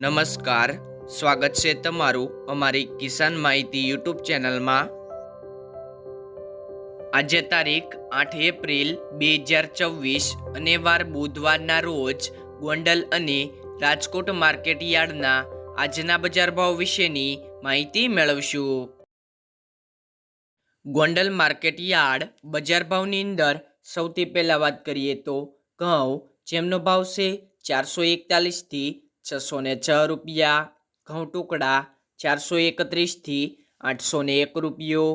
નમસ્કાર. સ્વાગત છે તમારું અમારી કિસાન માહિતી યુટ્યુબ ચેનલમાં. આજે તારીખ 8 એપ્રિલ 2024 અને વાર બુધવારના રોજ ગોંડલ અને રાજકોટ માર્કેટ યાર્ડના આજના બજાર ભાવ વિશેની માહિતી મેળવશું. ગોંડલ માર્કેટ યાર્ડ બજાર ભાવની અંદર સૌથી પહેલાં વાત કરીએ તો ઘઉં, જેમનો ભાવ છે 441થી 606 રૂપિયા. ઘઉં ટુકડા 431થી 801 રૂપિયો.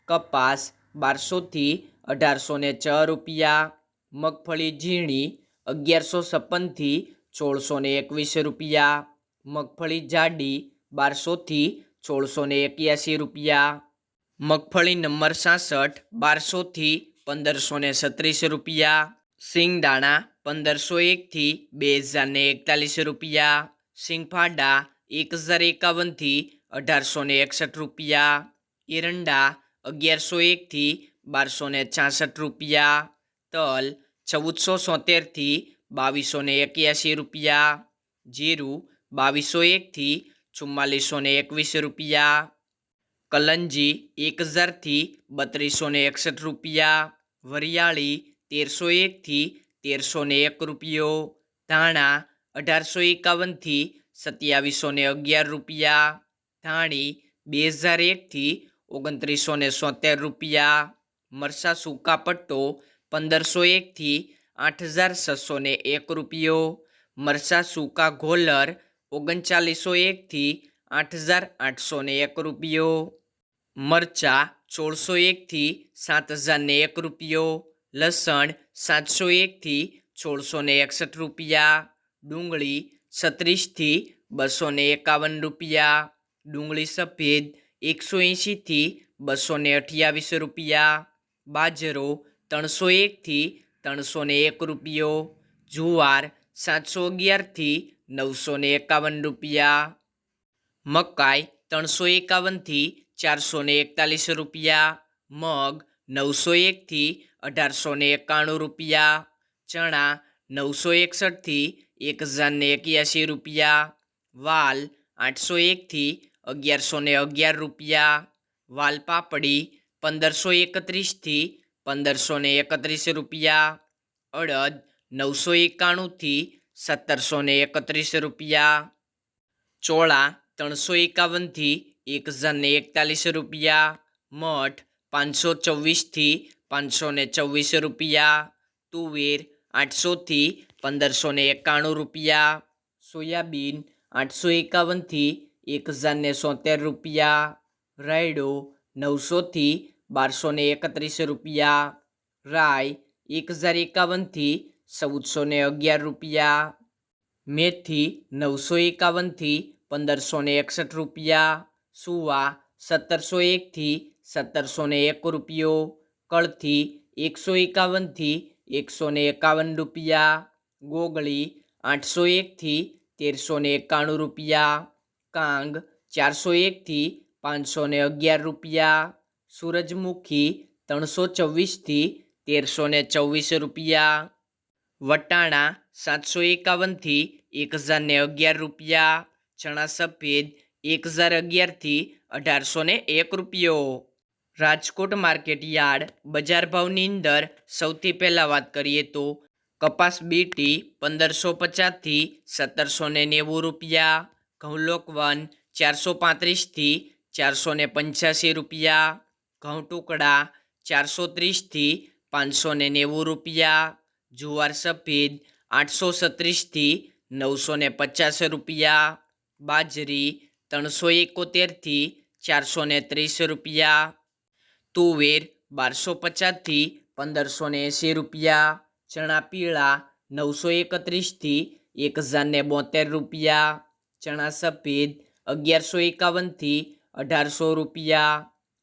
કપાસ 1200થી 1806 રૂપિયા. મગફળી ઝીણી 1156થી 1621 રૂપિયા. મગફળી જાડી 1200થી 1681 રૂપિયા. મગફળી નંબર 66 1200થી 1536 રૂપિયા. સિંગદાણા 1501થી 2041 રૂપિયા. સિંગફાડા 1051થી 1861 રૂપિયા. એરંડા 1101થી 1266 રૂપિયા. તલ 1473થી 2281 રૂપિયા. જીરું 2201થી 4421 રૂપિયા. કલંજી 1000થી 3261 રૂપિયા. વરિયાળી 1301થી 1301 રૂપિયો. ધાણા 1851થી 2711 રૂપિયા. ધાણી 2001થી 2973 રૂપિયા. મરચાં સૂકા પટ્ટો 1501થી 8601 રૂપિયો. મરચાં સૂકા ઘોલર 3901થી 8801 રૂપિયો. મરચાં 1601થી 7001 રૂપિયો. લસણ 701થી 1661 રૂપિયા. ડુંગળી 36થી 251 રૂપિયા. ડુંગળી સફેદ 180થી 228 રૂપિયા. બાજરો 301થી 301 રૂપિયો. જુવાર 711થી 951 રૂપિયા. મકાઈ 351થી 441 રૂપિયા. મગ 901થી 1891 રૂપિયા. ચણા 961થી 1081 રૂપિયા. વાલ 801થી 1111 રૂપિયા. વાલ પાપડી 1531થી 1531 રૂપિયા. અડદ 991થી 1731 રૂપિયા. ચોળા 351થી 1041 રૂપિયા. મઠ 524થી 524 રૂપિયા. તુવેર 800થી 1591 રૂપિયા. સોયાબીન 851થી 1073 રૂપિયા. રાયડો 900થી 1231 રૂપિયા. રાઈ 1051થી 1411 રૂપિયા. મેથી 951થી 1561 રૂપિયા. સુવા 1701થી 1701 રૂપિયો. કળથી 151થી 151 રૂપિયા. ગોગળી 801થી 1391 રૂપિયા. કાંગ 401થી 511 રૂપિયા. સૂરજમુખી 324થી 1324 રૂપિયા. વટાણા 751થી 1011 રૂપિયા. ચણા સફેદ 1011થી 1801 રૂપિયો. રાજકોટ માર્કેટ યાર્ડ બજાર ભાવની અંદર સૌથી પહેલાં વાત કરીએ તો કપાસ બીટી 1550થી 1790 રૂપિયા. ઘઉં લોકવન 435થી 485 રૂપિયા. ઘઉં ટુકડા 430થી 590 રૂપિયા. જુવાર સફેદ 836થી 950 રૂપિયા. બાજરી 371થી 430 રૂપિયા. તુવેર 1250થી 1580 રૂપિયા. ચણા પીળા 931થી 1072 રૂપિયા. ચણા સફેદ 1151થી 1800 રૂપિયા.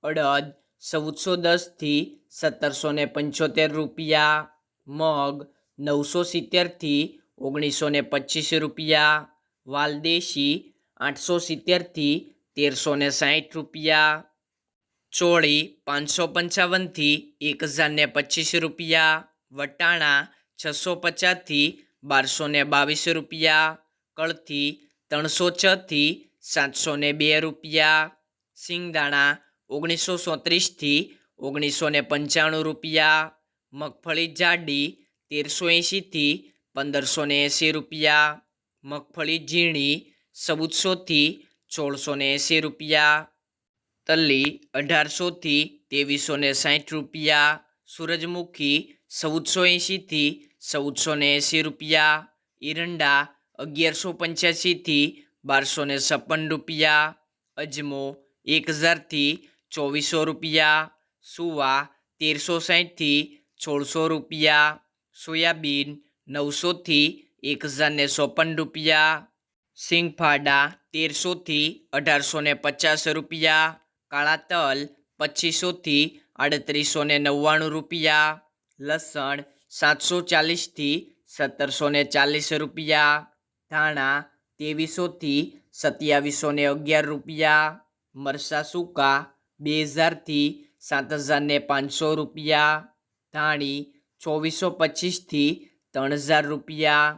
અડદ 1410થી 1775 રૂપિયા. મગ 970થી 1925 રૂપિયા. વાલદેશી 870થી 1360 રૂપિયા. ચોળી 555થી 1025 રૂપિયા. વટાણા 650થી 1222 રૂપિયા. કળથી 306થી 702 રૂપિયા. સિંગદાણા 1937થી 1995 રૂપિયા. મગફળી જાડી 1380થી 1580 રૂપિયા. મગફળી ઝીણી 1400થી 1680 રૂપિયા. તલી 1800થી 2360 રૂપિયા. સૂરજમુખી 1480થી 1480 રૂપિયા. એરંડા 1185થી 1256 રૂપિયા. અજમો 1000થી 2400 રૂપિયા. સુવા 1360થી 1600 રૂપિયા. સોયાબીન 900થી 1054 રૂપિયા. સિંગફાડા 1300થી 1850 રૂપિયા. કાળા તલ 2500થી 3899 રૂપિયા. લસણ 740થી 1740 રૂપિયા. ધાણા 2300થી 2711 રૂપિયા. મરચાં સૂકા 2000થી 7500 રૂપિયા. ધાણી 2425થી 3000 રૂપિયા.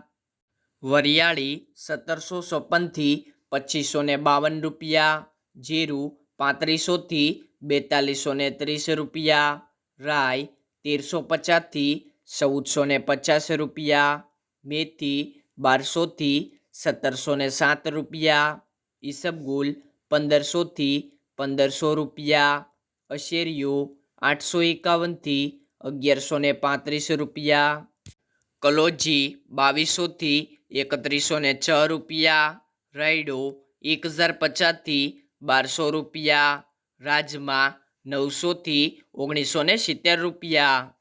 વરિયાળી 1756થી 2552 રૂપિયા. જીરું 3500થી 4230 રૂપિયા. રાઈ 1350થી 1450 રૂપિયા. મેથી 1200થી 1707 રૂપિયા. ઈસબગુલ 1500થી 1500 રૂપિયા. અશેરિયો 851થી 1135 રૂપિયા. કલોજી 2200થી 3106 રૂપિયા. રાયડો 1050થી 1200 રૂપિયા. રાજમા 900થી 1970 રૂપિયા.